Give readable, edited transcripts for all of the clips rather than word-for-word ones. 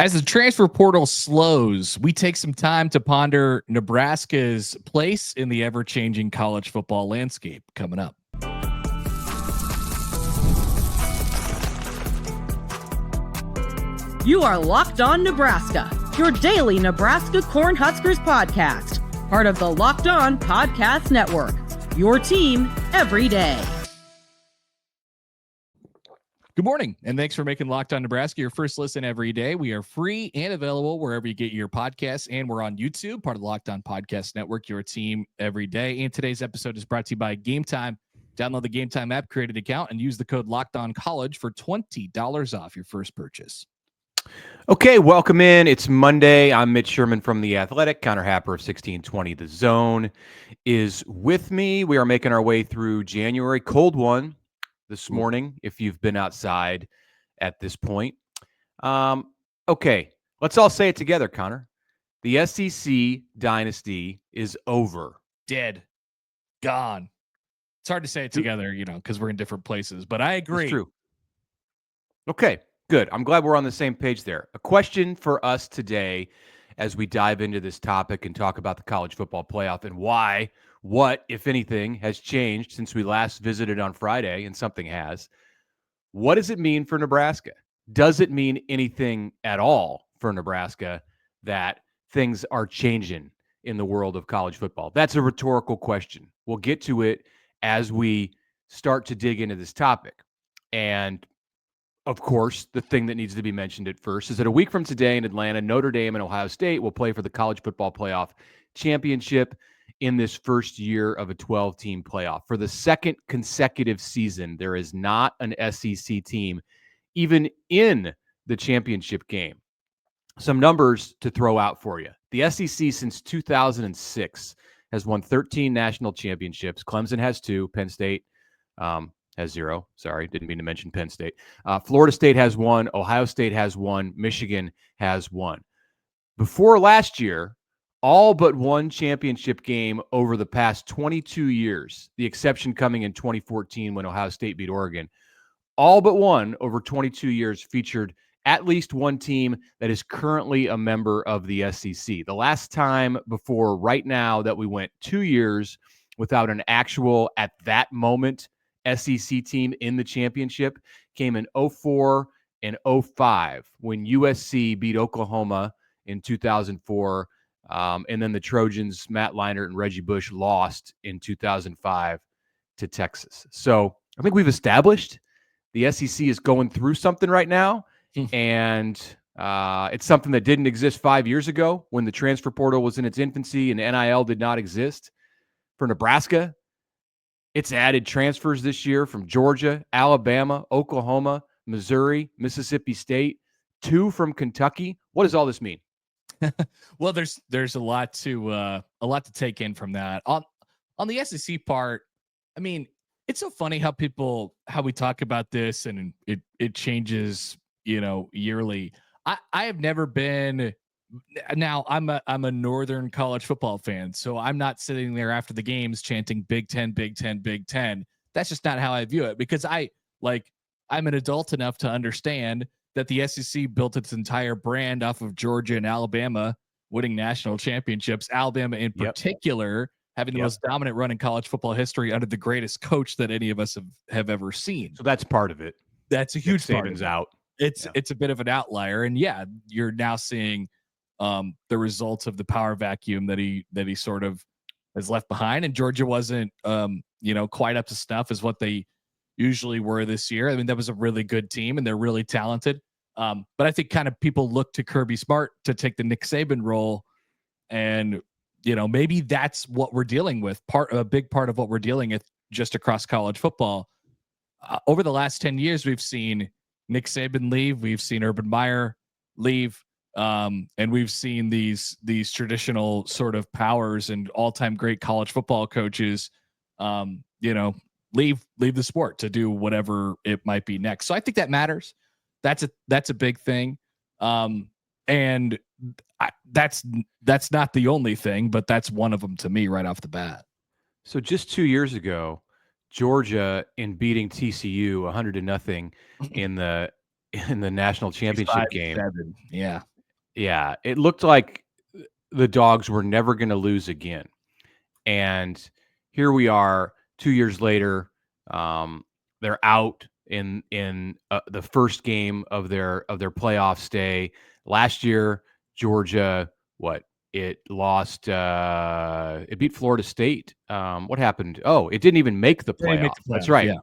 As the transfer portal slows, we take some time to ponder Nebraska's place in the ever-changing college football landscape. Coming up. You are Locked On Nebraska, your daily Nebraska Cornhuskers podcast, part of the Locked On Podcast Network, your team every day. Good morning, and thanks for making Locked On Nebraska your first listen every day. We are free and available wherever you get your podcasts, and we're on YouTube, part of the Locked On Podcast Network, your team every day. And today's episode is brought to you by Game Time. Download the Game Time app, create an account, and use the code LOCKEDONCollege for $20 off your first purchase. Okay, welcome in. It's Monday. I'm Mitch Sherman from The Athletic. Connor Happer of 1620 The Zone is with me. We are making our way through January. Cold one this morning, if you've been outside at this point. Okay, let's all say it together, Connor. The SEC dynasty is over. Dead. Gone. It's hard to say it together, because we're in different places, but I agree. It's true. Okay, good. I'm glad we're on the same page there. A question for us today as we dive into this topic and talk about the college football playoff and why, what, if anything, has changed since we last visited on Friday, and something has. What does it mean for Nebraska? Does it mean anything at all for Nebraska that things are changing in the world of college football? That's a rhetorical question. We'll get to it as we start to dig into this topic. And of course, the thing that needs to be mentioned at first is that a week from today in Atlanta, Notre Dame and Ohio State will play for the college football playoff championship in this first year of a 12-team playoff. For the second consecutive season, there is not an SEC team even in the championship game. Some numbers to throw out for you. The SEC since 2006 has won 13 national championships. Clemson has 2. Penn State has 0. Sorry, didn't mean to mention Penn State. Florida State has 1. Ohio State has 1. Michigan has 1. Before last year, all but one championship game over the past 22 years, the exception coming in 2014 when Ohio State beat Oregon, all but one over 22 years featured at least one team that is currently a member of the SEC. The last time before right now that we went 2 years without an actual, at that moment, SEC team in the championship came in 2004 and 2005 when USC beat Oklahoma in 2004. And then the Trojans, Matt Leinart and Reggie Bush, lost in 2005 to Texas. So I think we've established the SEC is going through something right now. And it's something that didn't exist 5 years ago when the transfer portal was in its infancy and NIL did not exist. For Nebraska, it's added transfers this year from Georgia, Alabama, Oklahoma, Missouri, Mississippi State, 2 from Kentucky. What does all this mean? Well, there's a lot to take in from that. On the SEC part, I mean, it's so funny how we talk about this and it changes, yearly. I have never been. Now I'm a Northern college football fan, so I'm not sitting there after the games chanting Big Ten, Big Ten, Big Ten. That's just not how I view it, because I'm an adult enough to understand that the SEC built its entire brand off of Georgia and Alabama winning national championships. Alabama in particular having the most dominant run in college football history under the greatest coach that any of us have ever seen. So that's part of it. That's a huge part. Saban's out. It's a bit of an outlier, and you're now seeing the results of the power vacuum that he sort of has left behind. And Georgia wasn't quite up to snuff as what they usually were this year. I mean, that was a really good team and they're really talented. But I think kind of people look to Kirby Smart to take the Nick Saban role, and maybe that's what we're dealing with. A big part of what we're dealing with just across college football. Over the last 10 years, we've seen Nick Saban leave, we've seen Urban Meyer leave, and we've seen these traditional sort of powers and all-time great college football coaches, leave the sport to do whatever it might be next. So I think that matters. That's a big thing. And that's not the only thing, but that's one of them to me right off the bat. So just 2 years ago, Georgia, in beating TCU 100-0 in the in the national championship game. 5-7. Yeah. Yeah, it looked like the Dogs were never going to lose again. And here we are 2 years later. They're out in the first game of their playoff stay. Last year, Georgia, it lost. It beat Florida State. What happened? Oh, it didn't even make the playoff. That's right. Yeah.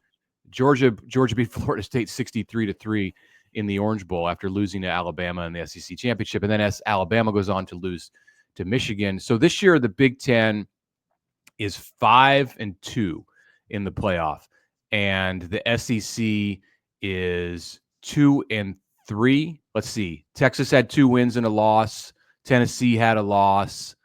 Georgia beat Florida State 63-3 in the Orange Bowl after losing to Alabama in the SEC championship, and then as Alabama goes on to lose to Michigan. So this year, the Big Ten is 5-2 in the playoff, and the SEC is 2-3. Let's see. Texas had 2 wins and a loss. Tennessee had a loss.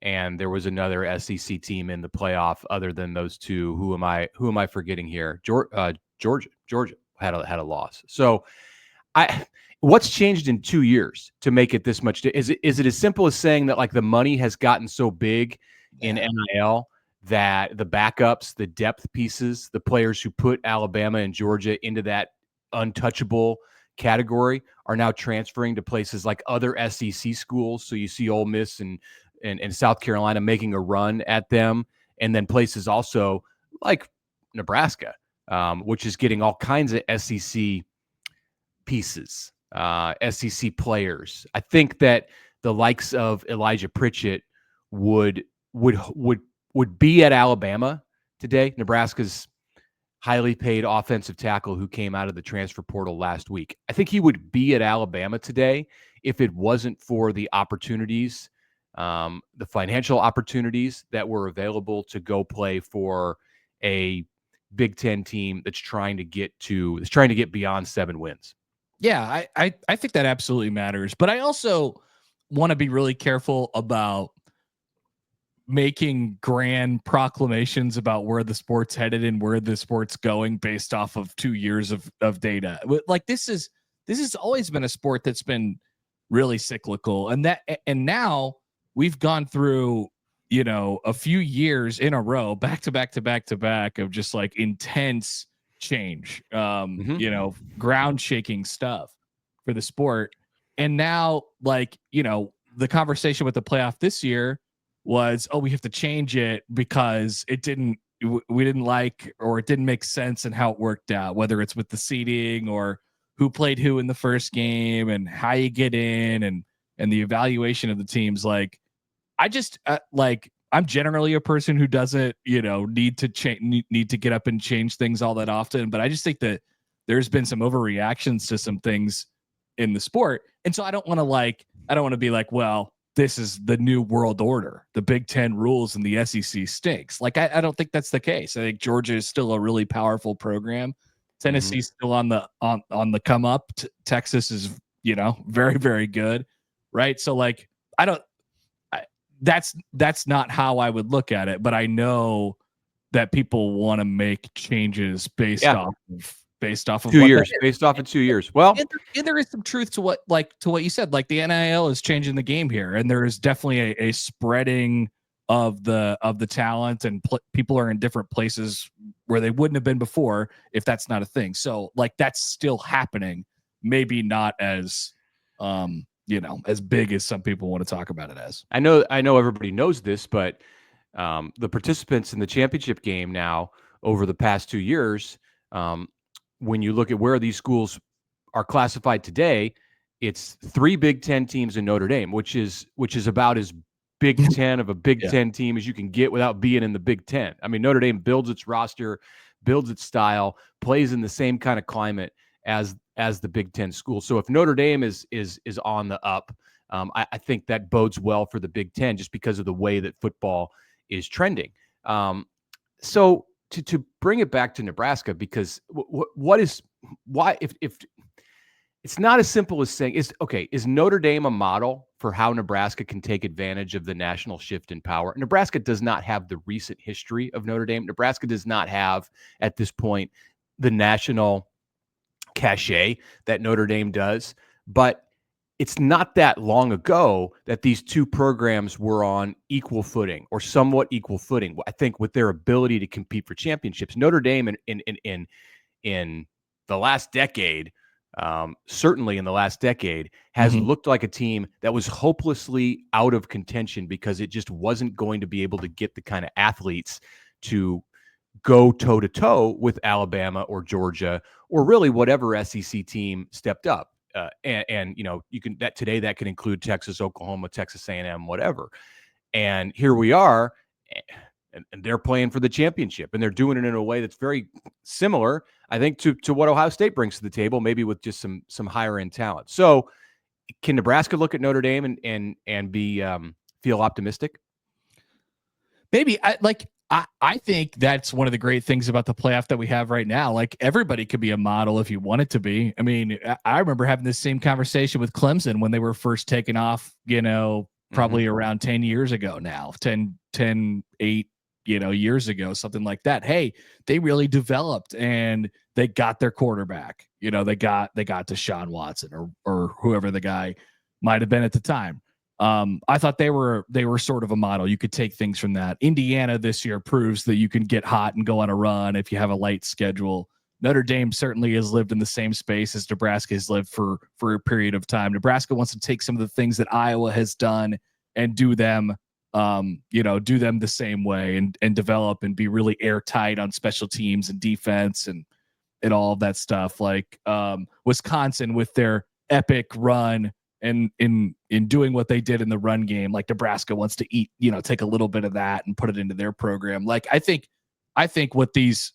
And there was another SEC team in the playoff other than those two. Who am I forgetting here? Georgia had a loss. So what's changed in 2 years to make it this much? Is it as simple as saying that like the money has gotten so big in NIL that the backups, the depth pieces, the players who put Alabama and Georgia into that untouchable category are now transferring to places like other SEC schools? So you see Ole Miss and South Carolina making a run at them, and then places also like Nebraska, which is getting all kinds of SEC pieces, SEC players. I think that the likes of Elijah Pritchett would be at Alabama today. Nebraska's highly paid offensive tackle who came out of the transfer portal last week. I think he would be at Alabama today if it wasn't for the opportunities, the financial opportunities that were available to go play for a Big Ten team that's trying to get beyond 7 wins. Yeah, I think that absolutely matters. But I also want to be really careful about making grand proclamations about where the sport's headed and where the sport's going based off of 2 years of data. Like this has always been a sport that's been really cyclical, and now we've gone through, a few years in a row, back to back of just like intense change, ground shaking stuff for the sport. And now, like, the conversation with the playoff this year was, we have to change it because we didn't like, or it didn't make sense in how it worked out, whether it's with the seeding or who played who in the first game and how you get in and the evaluation of the teams. Like, I just I'm generally a person who doesn't, need to get up and change things all that often. But I just think that there's been some overreactions to some things in the sport. And so I don't want to be like, well, this is the new world order. The Big Ten rules and the SEC stinks. Like, I don't think that's the case. I think Georgia is still a really powerful program. Tennessee's still on the come up. Texas is, very, very good. Right. So like, that's not how I would look at it, but I know that people want to make changes based off of 2 years, based off of 2 years. Well, and there is some truth to what you said. Like, the NIL is changing the game here, and there is definitely a spreading of the talent, and people are in different places where they wouldn't have been before if that's not a thing. So like, that's still happening, maybe not as as big as some people want to talk about it as. I know everybody knows this, but the participants in the championship game now over the past 2 years, when you look at where these schools are classified today, it's 3 Big Ten teams in Notre Dame, which is about as Big Ten of a Big Ten team as you can get without being in the Big Ten. I mean, Notre Dame builds its roster, builds its style, plays in the same kind of climate as the Big Ten school. So if Notre Dame is on the up, I think that bodes well for the Big Ten just because of the way that football is trending. So to bring it back to Nebraska, because why if it's not as simple as saying, is Notre Dame a model for how Nebraska can take advantage of the national shift in power? Nebraska does not have the recent history of Notre Dame. Nebraska does not have, at this point, the national cachet that Notre Dame does. But it's not that long ago that these two programs were on equal footing or somewhat equal footing, I think, with their ability to compete for championships. Notre Dame in the last decade, certainly in the last decade, has looked like a team that was hopelessly out of contention because it just wasn't going to be able to get the kind of athletes to go toe-to-toe with Alabama or Georgia or really whatever SEC team stepped up. And you can that today that can include Texas, Oklahoma, Texas A&M, whatever. And here we are, and they're playing for the championship, and they're doing it in a way that's very similar, I think, to what Ohio State brings to the table, maybe with just some higher end talent. So, can Nebraska look at Notre Dame and be feel optimistic? Maybe. I think that's one of the great things about the playoff that we have right now. Like, everybody could be a model if you want it to be. I mean, I remember having this same conversation with Clemson when they were first taking off, probably around 10 years ago now, 8 years ago, something like that. Hey, they really developed and they got their quarterback. They got Deshaun Watson or whoever the guy might have been at the time. I thought they were sort of a model. You could take things from that. Indiana this year proves that you can get hot and go on a run if you have a light schedule. Notre Dame certainly has lived in the same space as Nebraska has lived for a period of time. Nebraska wants to take some of the things that Iowa has done and do them the same way and develop and be really airtight on special teams and defense and all of that stuff. Like Wisconsin with their epic run and in doing what they did in the run game, like Nebraska wants to take a little bit of that and put it into their program. Like, I think what these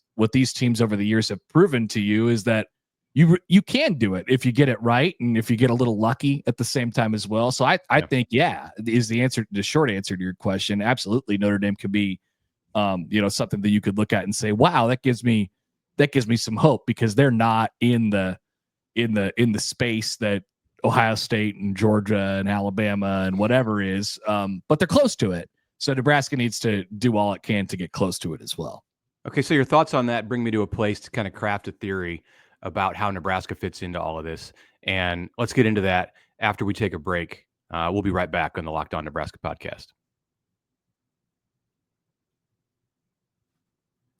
teams over the years have proven to you is that you can do it if you get it right and if you get a little lucky at the same time as well. So I think, is the short answer to your question. Absolutely. Notre Dame could be, something that you could look at and say, wow, that gives me some hope, because they're not in the space that Ohio State and Georgia and Alabama and whatever is, but they're close to it. So Nebraska needs to do all it can to get close to it as well. Okay, so your thoughts on that bring me to a place to kind of craft a theory about how Nebraska fits into all of this. And let's get into that after we take a break. We'll be right back on the Locked On Nebraska podcast.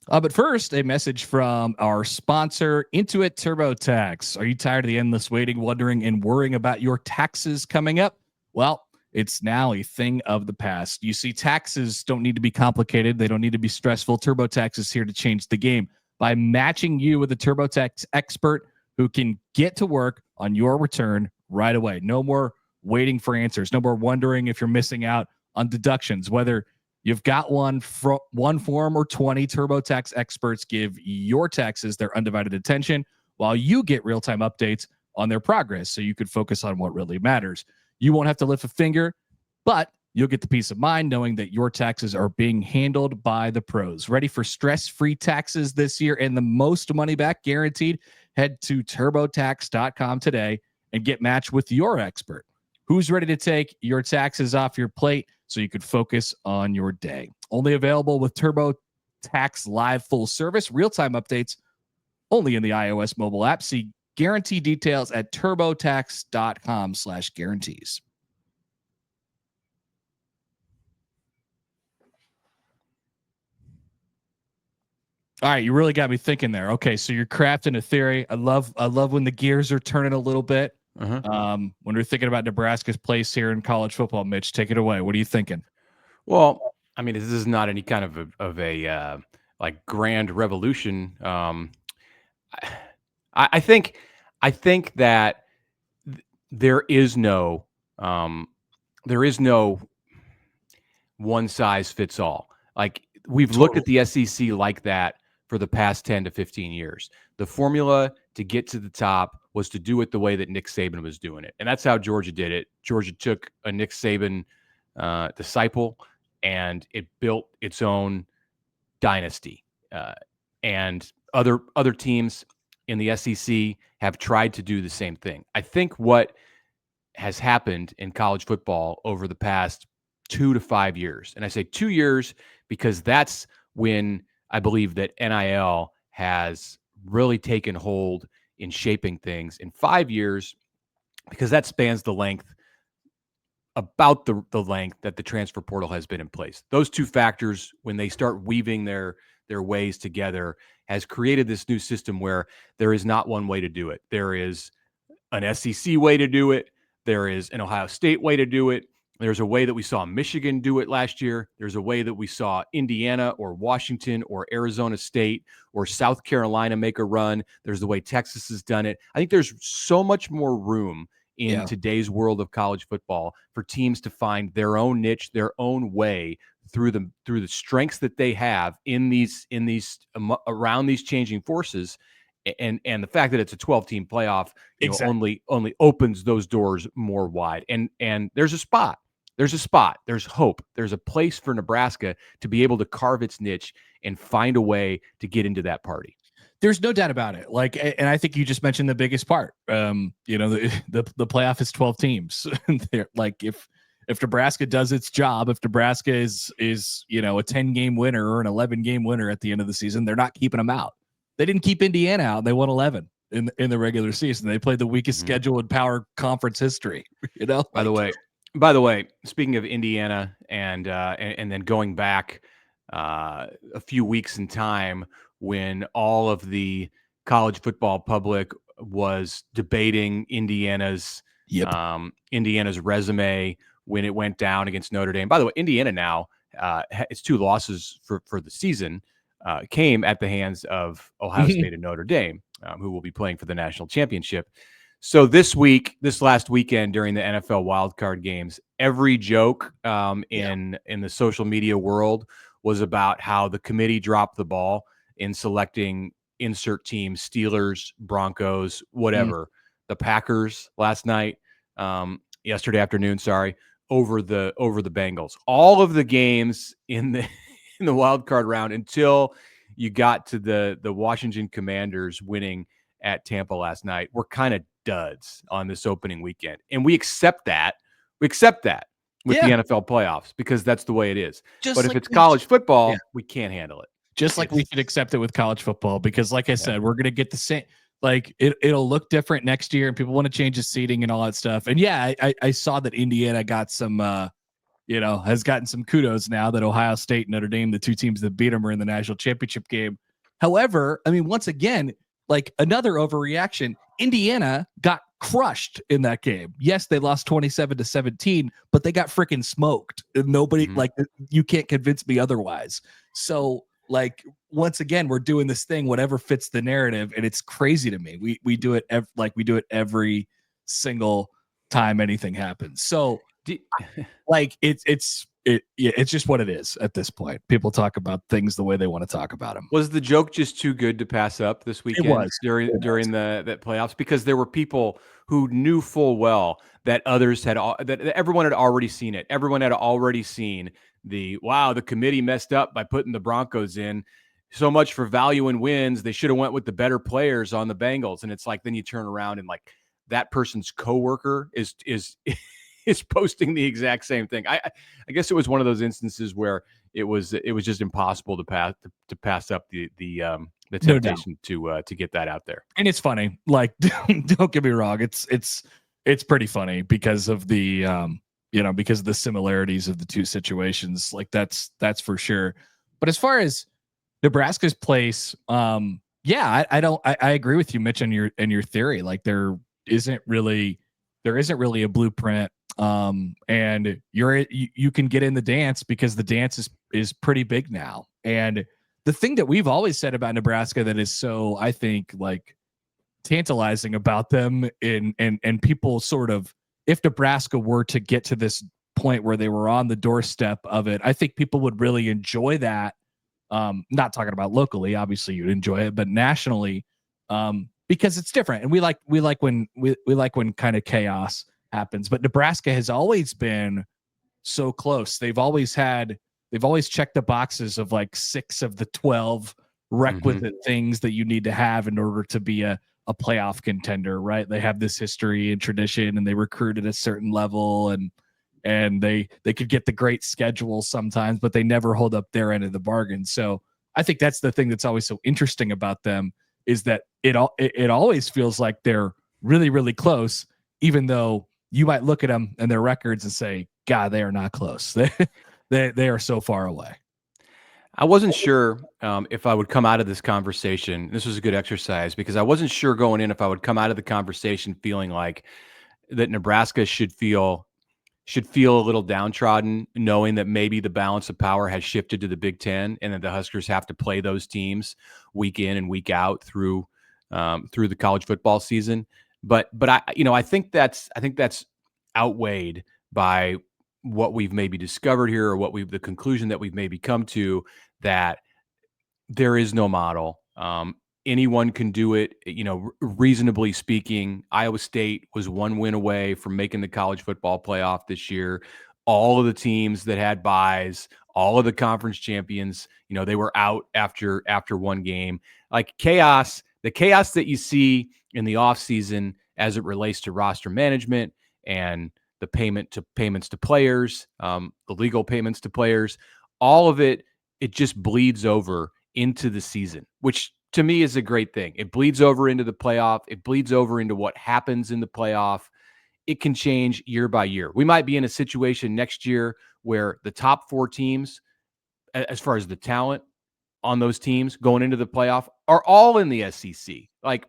But first, a message from our sponsor, Intuit TurboTax. Are you tired of the endless waiting, wondering, and worrying about your taxes coming up? Well, it's now a thing of the past. You see, taxes don't need to be complicated. They don't need to be stressful. TurboTax is here to change the game by matching you with a TurboTax expert who can get to work on your return right away. No more waiting for answers. No more wondering if you're missing out on deductions. Whether you've got one form or 20, TurboTax experts give your taxes their undivided attention while you get real-time updates on their progress, so you could focus on what really matters. You won't have to lift a finger, but you'll get the peace of mind knowing that your taxes are being handled by the pros. Ready for stress-free taxes this year and the most money back guaranteed? Head to TurboTax.com today and get matched with your expert who's ready to take your taxes off your plate so you could focus on your day. Only available with TurboTax Live full service, real-time updates only in the iOS mobile app. See guarantee details at turbotax.com/guarantees. All right, you really got me thinking there. Okay, so you're crafting a theory. I love when the gears are turning a little bit. When we're thinking about Nebraska's place here in college football, Mitch, take it away. What are you thinking? Well, I mean, this is not any kind of a like grand revolution. I think that there is no one size fits all. Like, we've looked at the SEC like that for the past 10 to 15 years. The formula to get to the top was to do it the way that Nick Saban was doing it. And that's how Georgia did it. Georgia took a Nick Saban disciple, and it built its own dynasty. And other teams in the SEC have tried to do the same thing. I think what has happened in college football over the past 2 to 5 years, and I say 2 years because that's when I believe that NIL has really taken hold in shaping things. In 5 years, because that spans the length, about the length that the transfer portal has been in place. Those two factors, when they start weaving their their ways together has created this new system where there is not one way to do it. There is an SEC way to do it. There is an Ohio State way to do it. There's a way that we saw Michigan do it last year. There's a way that we saw Indiana or Washington or Arizona State or South Carolina make a run. There's the way Texas has done it. I think there's so much more room in today's world of college football for teams to find their own niche, their own way through the strengths that they have in these around these changing forces. And the fact that it's a 12-team playoff, only opens those doors more wide. And there's a spot. There's hope. There's a place for Nebraska to be able to carve its niche and find a way to get into that party. There's no doubt about it. Like, and I think you just mentioned the biggest part. The playoff is 12 teams. They're like, if Nebraska does its job, if Nebraska is a 10-game winner or an 11-game winner at the end of the season, they're not keeping them out. They didn't keep Indiana out. They won 11 in the regular season. They played the weakest schedule in Power Conference history. By the way, speaking of Indiana and then going back a few weeks in time when all of the college football public was debating Indiana's resume when it went down against Notre Dame. By the way, Indiana now its 2 losses for the season came at the hands of Ohio State and Notre Dame, who will be playing for the national championship. So this last weekend during the NFL wildcard games, every joke in the social media world was about how the committee dropped the ball in selecting insert team, Steelers, Broncos, whatever. The Packers last night, yesterday afternoon, over the Bengals. All of the games in the wild card round until you got to the Washington Commanders winning at Tampa last night were kind of duds on this opening weekend. And we accept that. with the NFL playoffs because that's the way it is. But if it's college football, we can't handle it. Just like we should accept it with college football because, like I said, we're going to get the same. Like it'll look different next year, and people want to change the seating and all that stuff. And I saw that Indiana got some, has gotten some kudos now that Ohio State and Notre Dame, the 2 teams that beat them, are in the national championship game. However, I mean, once again, like another overreaction, Indiana got crushed in that game. Yes, they lost 27-17, but they got freaking smoked. And nobody you can't convince me otherwise. So. Like once again, we're doing this thing, whatever fits the narrative, and it's crazy to me. We do it we do it every single time anything happens. So, like it's just what it is at this point. People talk about things the way they want to talk about them. Was the joke just too good to pass up this weekend? It was during the playoffs because there were people who knew full well that that everyone had already seen it. Everyone had already seen the committee messed up by putting the Broncos in. So much for value and wins. They should have went with the better players on the Bengals. And it's like, then you turn around and like that person's coworker is posting the exact same thing. I guess it was one of those instances where it was just impossible to pass up the temptation to get that out there. And it's funny. Like, don't get me wrong. It's pretty funny because of the, because of the similarities of the 2 situations. Like that's for sure. But as far as Nebraska's place, I agree with you, Mitch, on your theory. Like there isn't really a blueprint. And you can get in the dance because the dance is pretty big now. And the thing that we've always said about Nebraska that is so, I think, like tantalizing about them and people sort of, if Nebraska were to get to this point where they were on the doorstep of it, I think people would really enjoy that. Not talking about locally, obviously you'd enjoy it, but nationally, because it's different. And we like when kind of chaos happens, but Nebraska has always been so close. They've always checked the boxes of like 6 of the 12 requisite things that you need to have in order to be a playoff contender, right? They have this history and tradition, and they recruit at a certain level, and they could get the great schedule sometimes, but they never hold up their end of the bargain. So I think that's the thing that's always so interesting about them is that it always feels like they're really, really close, even though you might look at them and their records and say, God, they are not close. They are so far away. I wasn't sure if I would come out of this conversation. This was a good exercise because I wasn't sure going in if I would come out of the conversation feeling like that Nebraska should feel a little downtrodden, knowing that maybe the balance of power has shifted to the Big Ten, and that the Huskers have to play those teams week in and week out through the college football season. But I think that's outweighed by what we've maybe discovered here, or the conclusion that we've maybe come to, that there is no model. Anyone can do it. Reasonably speaking, Iowa State was one win away from making the college football playoff this year. All of the teams that had byes, all of the conference champions, they were out after one game. Like the chaos that you see in the offseason as it relates to roster management and the payments to players, the legal payments to players, all of it just bleeds over into the season, which to me is a great thing. It bleeds over into the playoff. It bleeds over into what happens in the playoff. It can change year by year. We might be in a situation next year where the top 4 teams, as far as the talent on those teams going into the playoff, are all in the SEC. Like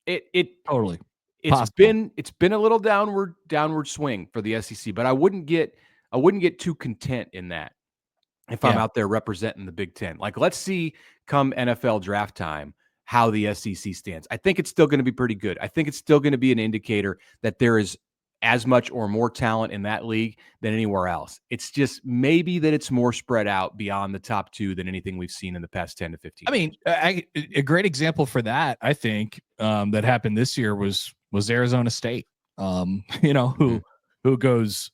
it Totally. it's been a little downward swing for the SEC, but I wouldn't get too content in that if I'm out there representing the Big Ten. Like, let's see come NFL draft time how the SEC stands. I think it's still going to be pretty good. I think it's still going to be an indicator that there is as much or more talent in that league than anywhere else. It's just maybe that it's more spread out beyond the top 2 than anything we've seen in the past 10 to 15 I mean, a great example for that, I think, that happened this year was Arizona State. Who goes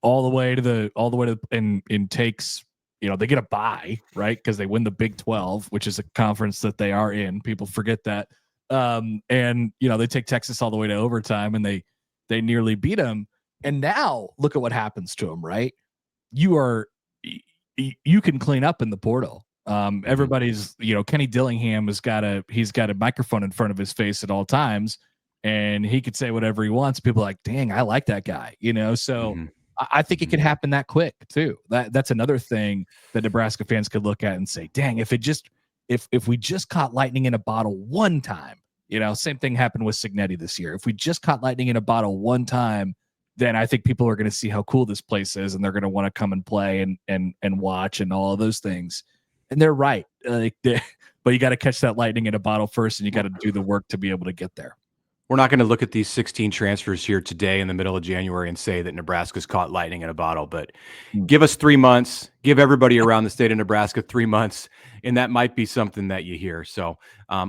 all the way to and takes, they get a bye, right? Because they win the Big 12, which is a conference that they are in. People forget that. They take Texas all the way to overtime, and they nearly beat them. And now look at what happens to them, right? You can clean up in the portal. Everybody's, Kenny Dillingham he's got a microphone in front of his face at all times, and he could say whatever he wants. People are like, dang, I like that guy, so I think it could happen that quick too. That's another thing that Nebraska fans could look at and say, dang, if we just caught lightning in a bottle one time, same thing happened with Cignetti this year. If we just caught lightning in a bottle one time, then I think people are going to see how cool this place is, and they're going to want to come and play and watch and all of those things. And they're right. But you got to catch that lightning in a bottle first, and you got to do the work to be able to get there. We're not going to look at these 16 transfers here today in the middle of January and say that Nebraska's caught lightning in a bottle, but give us 3 months, give everybody around the state of Nebraska 3 months, and that might be something that you hear. So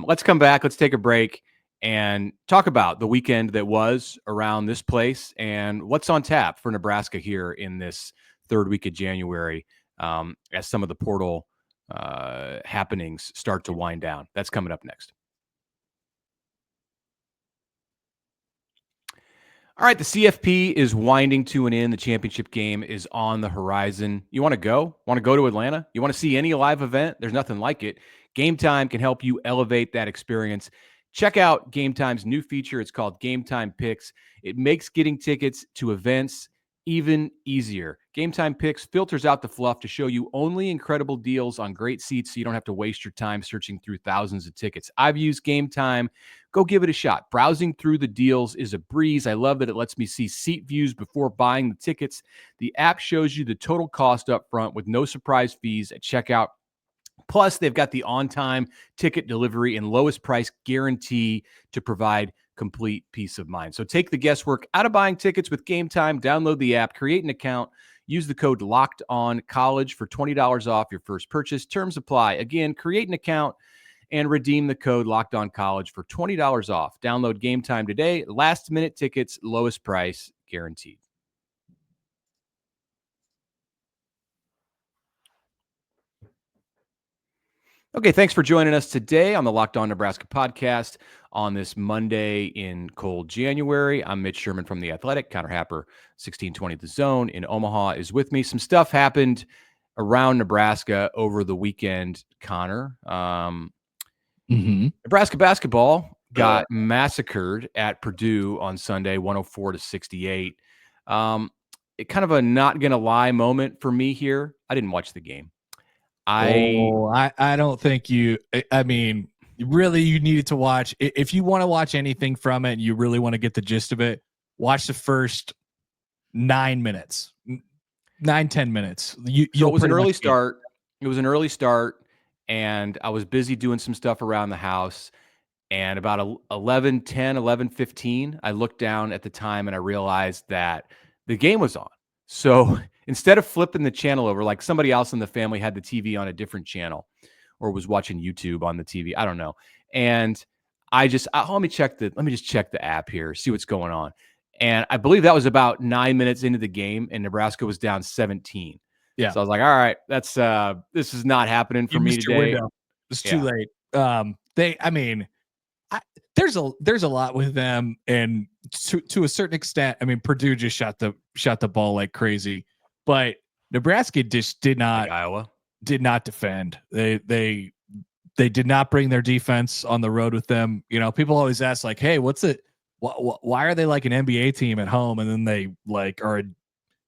let's come back. Let's take a break and talk about the weekend that was around this place and what's on tap for Nebraska here in this third week of January as some of the portal happenings start to wind down. That's coming up next. All right, the CFP is winding to an end. The championship game is on the horizon. You want to go? Want to go to Atlanta? You want to see any live event? There's nothing like it. Game Time can help you elevate that experience. Check out Game Time's new feature. It's called Game Time Picks. It makes getting tickets to events even easier. Game Time Picks filters out the fluff to show you only incredible deals on great seats so you don't have to waste your time searching through thousands of tickets. I've used Game Time. Go give it a shot. Browsing through the deals is a breeze. I love that it lets me see seat views before buying the tickets. The app shows you the total cost up front with no surprise fees at checkout. Plus, they've got the on-time ticket delivery and lowest price guarantee to provide complete peace of mind. So take the guesswork out of buying tickets with Game Time. Download the app, create an account, use the code LOCKEDONCollege for $20 off your first purchase. Terms apply. Again, create an account and redeem the code LOCKEDONCollege for $20 off. Download Game Time today. Last-minute tickets, lowest price guaranteed. Okay, thanks for joining us today on the Locked On Nebraska podcast on this Monday in cold January. I'm Mitch Sherman from The Athletic. Connor Happer, 1620 The Zone in Omaha, is with me. Some stuff happened around Nebraska over the weekend, Connor. Nebraska basketball got massacred at Purdue on Sunday, 104-68. It kind of a not going to lie moment for me here. I didn't watch the game. I don't think I mean, really, you needed to watch. If you want to watch anything from it and you really want to get the gist of it, watch the first 9 minutes, 10 minutes. So it was an early start. It was an early start, and I was busy doing some stuff around the house. And about 11:15, I looked down at the time and I realized that the game was on. So instead of flipping the channel over, like somebody else in the family had the TV on a different channel or was watching YouTube on the TV, I don't know. And let me just check the app here, see what's going on. And I believe that was about 9 minutes into the game, and Nebraska was down 17. Yeah. So I was like, all right, this is not happening for me today. It's too late. There's a lot with them, and to a certain extent, I mean, Purdue just shot the ball like crazy, but Nebraska just did not defend. They did not bring their defense on the road with them. You know, people always ask like, hey, why are they like an NBA team at home, and then they like are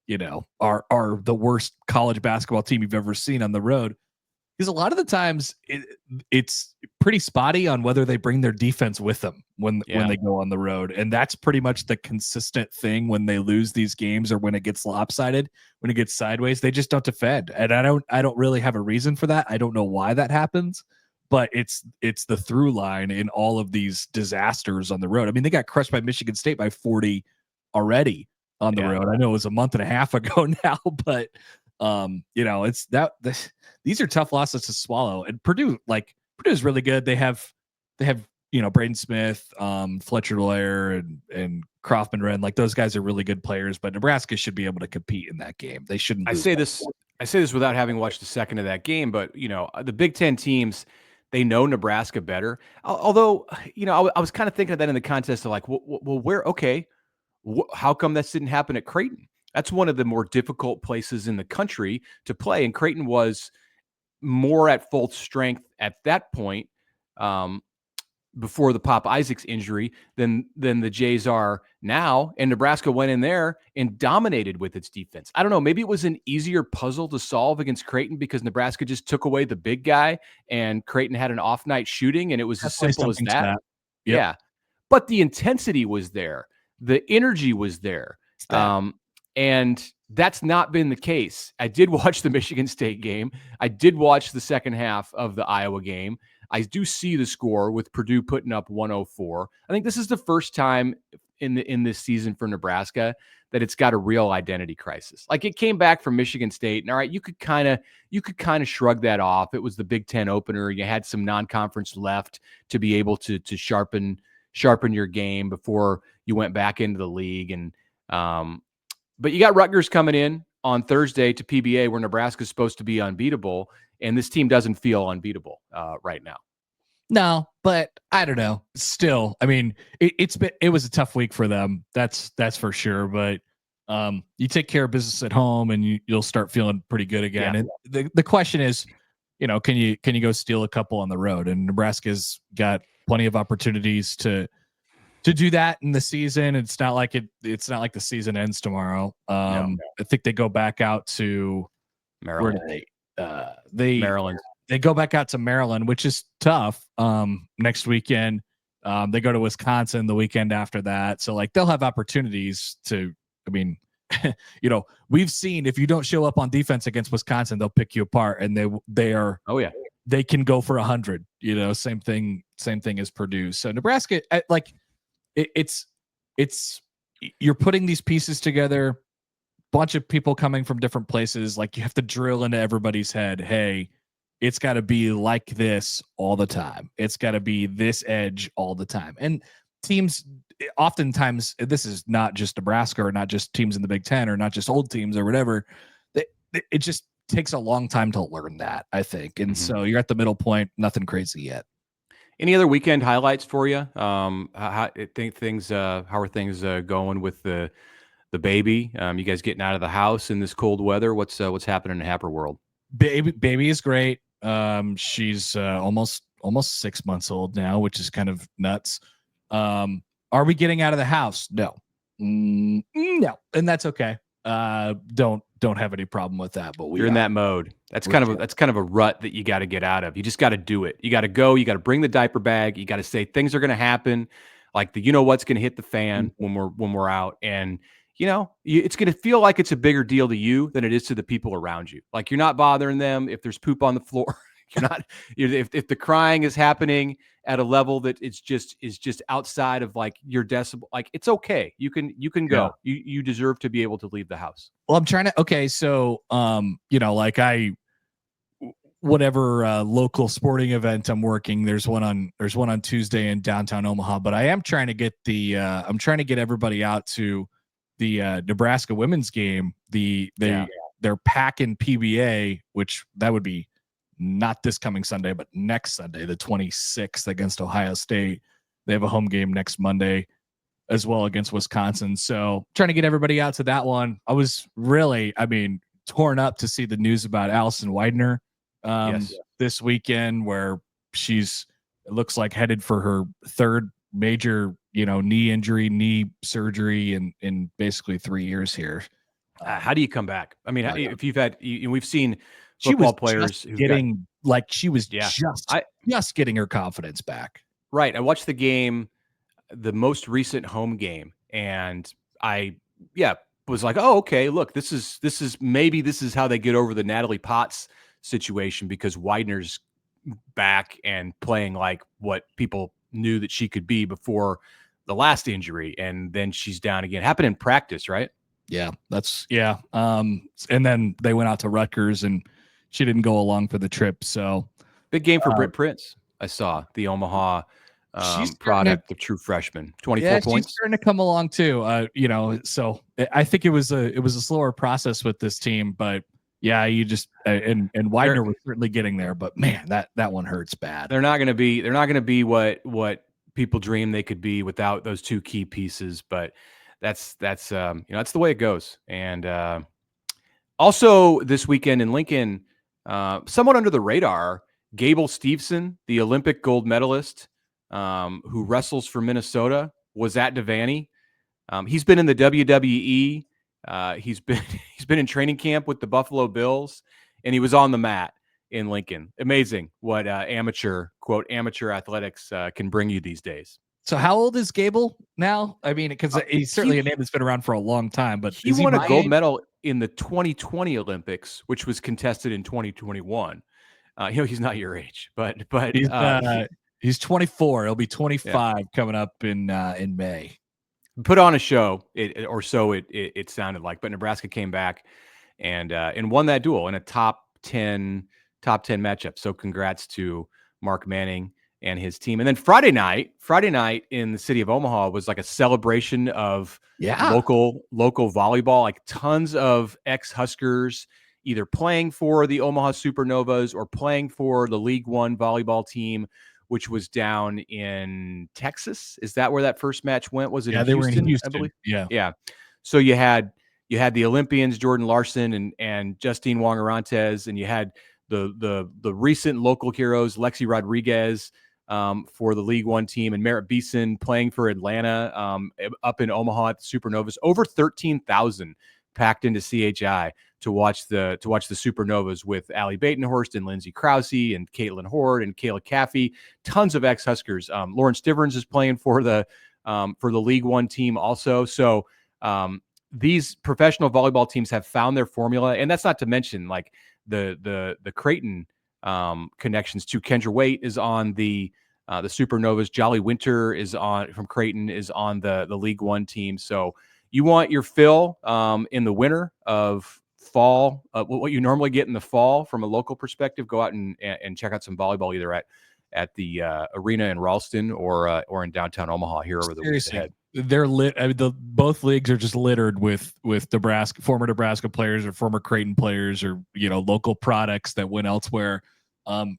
the worst college basketball team you've ever seen on the road? Because a lot of the times it's pretty spotty on whether they bring their defense with them when they go on the road. And that's pretty much the consistent thing when they lose these games, or when it gets lopsided, when it gets sideways, they just don't defend. And I don't really have a reason for that. I don't know why that happens, but it's the through line in all of ththese disasters on the road. I mean, they got crushed by Michigan State by 40 already on the road. I know it was a month and a half ago now, but it's these are tough losses to swallow. And Purdue is really good. They have Braden Smith, Fletcher Lawyer, and Kaufman Wren. Like, those guys are really good players, but Nebraska should be able to compete in that game. They shouldn't. I say this without having watched a second of that game, but the Big Ten teams, they know Nebraska better. Although, I was kind of thinking of that in the context of like, how come that didn't happen at Creighton? That's one of the more difficult places in the country to play. And Creighton was more at full strength at that point, before the Pop Isaacs injury, than the Jays are now. And Nebraska went in there and dominated with its defense. I don't know. Maybe it was an easier puzzle to solve against Creighton because Nebraska just took away the big guy and Creighton had an off night shooting, and it was as simple as that. Yep. Yeah. But the intensity was there. The energy was there. And that's not been the case. I did watch the Michigan State game. I did watch the second half of the Iowa game. I do see the score with Purdue putting up 104. I think this is the first time in this season for Nebraska that it's got a real identity crisis. Like, it came back from Michigan State, and all right, you could kind of shrug that off. It was the Big Ten opener. You had some non-conference left to be able to sharpen your game before you went back into the league. And but you got Rutgers coming in on Thursday to PBA, where Nebraska is supposed to be unbeatable, and this team doesn't feel unbeatable right now. No, but I don't know. Still, I mean, it was a tough week for them. That's for sure. But you take care of business at home, and you'll start feeling pretty good again. Yeah. And the question is, can you go steal a couple on the road? And Nebraska's got plenty of opportunities to do that in the season. It's not like the season ends tomorrow. I think they go back out to Maryland. Maryland. They go back out to Maryland, which is tough. Next weekend, they go to Wisconsin the weekend after that. So like, they'll have opportunities to. I mean, we've seen if you don't show up on defense against Wisconsin, they'll pick you apart, and they are. Oh yeah. They can go for 100. Same thing as Purdue. So Nebraska, it's you're putting these pieces together, bunch of people coming from different places. Like, you have to drill into everybody's head, hey, it's got to be like this all the time. It's got to be this edge all the time. And teams, oftentimes, this is not just Nebraska, or not just teams in the Big Ten, or not just old teams or whatever. It just takes a long time to learn that, I think. And so you're at the middle point, nothing crazy yet. Any other weekend highlights for you? How are things going with the baby? You guys getting out of the house in this cold weather? What's happening in Happer World? Baby is great. She's almost 6 months old now, which is kind of nuts. Are we getting out of the house? No, no, and that's okay. Don't have any problem with that. But you're in that mode. That's kind of a rut that you got to get out of. You just got to do it. You got to go. You got to bring the diaper bag. You got to say things are going to happen, like what's going to hit the fan when we're out, and it's going to feel like it's a bigger deal to you than it is to the people around you. Like you're not bothering them if there's poop on the floor. You're not. If the crying is happening at a level that is just outside of like your decibel, like it's okay. You can go. You deserve to be able to leave the house. Well, I'm trying to. Okay, so like whatever local sporting event I'm working, there's one on Tuesday in downtown Omaha, but I am trying to get I'm trying to get everybody out to the Nebraska women's game. They're packing PBA, which that would be not this coming Sunday, but next Sunday, the 26th against Ohio State. They have a home game next Monday as well against Wisconsin. So trying to get everybody out to that one. I was really, torn up to see the news about Allison Widener this weekend, where it looks like headed for her third major, knee surgery in basically 3 years here. How do you come back? If you've had, we've seen football players getting just getting her confidence back. Right. I watched the game, the most recent home game, and I was like, oh, okay, look, this is how they get over the Natalie Potts situation, because Widener's back and playing like what people knew that she could be before the last injury, and then she's down again. Happened in practice, right? Yeah, and then they went out to Rutgers and she didn't go along for the trip. So big game for Britt Prince. I saw the Omaha product, the true freshman, 24 points. She's starting to come along too. So I think it was a slower process with this team, but you just and Widener was certainly getting there, but man, that one hurts bad. They're not going to be what people dream they could be without those two key pieces, but that's the way it goes. And also this weekend in Lincoln, somewhat under the radar, Gable Steveson, the Olympic gold medalist, who wrestles for Minnesota, was at Devaney. He's been in the WWE. He's been in training camp with the Buffalo Bills, and he was on the mat in Lincoln. Amazing what amateur athletics can bring you these days. So how old is Gable now? Because he's certainly a name that's been around for a long time, but he won a gold medal in the 2020 Olympics, which was contested in 2021. He's not your age, but he's 24. He'll be 25 coming up in May. Put on a show, it sounded like, but Nebraska came back and won that duel in a top 10 matchup. So congrats to Mark Manning and his team. And then Friday night in the city of Omaha was like a celebration of local volleyball, like tons of ex-Huskers either playing for the Omaha Supernovas or playing for the League One volleyball team, which was down in Texas. Is that where that first match went? Was it? Yeah, they were in Houston. I believe. Yeah. So you had the Olympians, Jordan Larson and Justine Wong-Arantes, and you had the recent local heroes, Lexi Rodriguez, for the League One team, and Merritt Beeson playing for Atlanta, up in Omaha at the Supernovas. Over 13,000 packed into CHI to watch the Supernovas with Allie Batenhorst and Lindsay Krause and Caitlin Horde and Kayla Caffey. Tons of ex-Huskers. Lauren Stiverns is playing for the League One team also. So these professional volleyball teams have found their formula, and that's not to mention like the Creighton connections too. Kendra Waite is on the Supernovas. Jolly Winter from Creighton is on the League One team. So you want your fill in the winter of fall, what you normally get in the fall from a local perspective. Go out and check out some volleyball either at the arena in Ralston or in downtown Omaha here over the weeks ahead. They're lit. Both leagues are just littered with former Nebraska players or former Creighton players or local products that went elsewhere.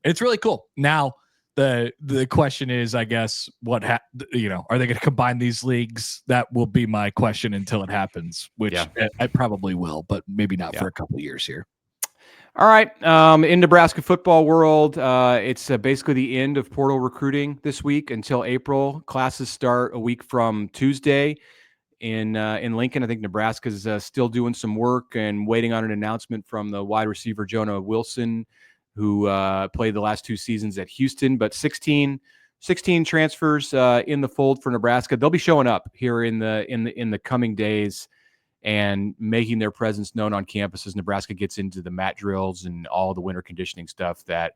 It's really cool. Now the question is, I guess, are they going to combine these leagues? That will be my question until it happens, which I probably will, but maybe not for a couple of years here. All right. In Nebraska football world, it's basically the end of portal recruiting this week until April. Classes start a week from Tuesday. in Lincoln. I think Nebraska's still doing some work and waiting on an announcement from the wide receiver Jonah Wilson, who played the last 2 seasons at Houston. But 16 transfers in the fold for Nebraska. They'll be showing up here in the coming days and making their presence known on campus as Nebraska gets into the mat drills and all the winter conditioning stuff that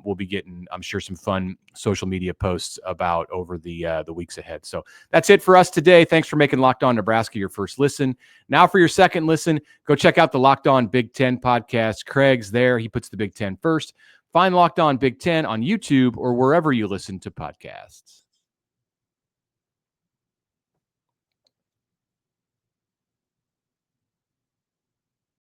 we'll be getting, I'm sure, some fun social media posts about over the weeks ahead. So that's it for us today. Thanks for making Locked On Nebraska your first listen. Now for your second listen, go check out the Locked On Big Ten podcast. Craig's there. He puts the Big Ten first. Find Locked On Big Ten on YouTube or wherever you listen to podcasts.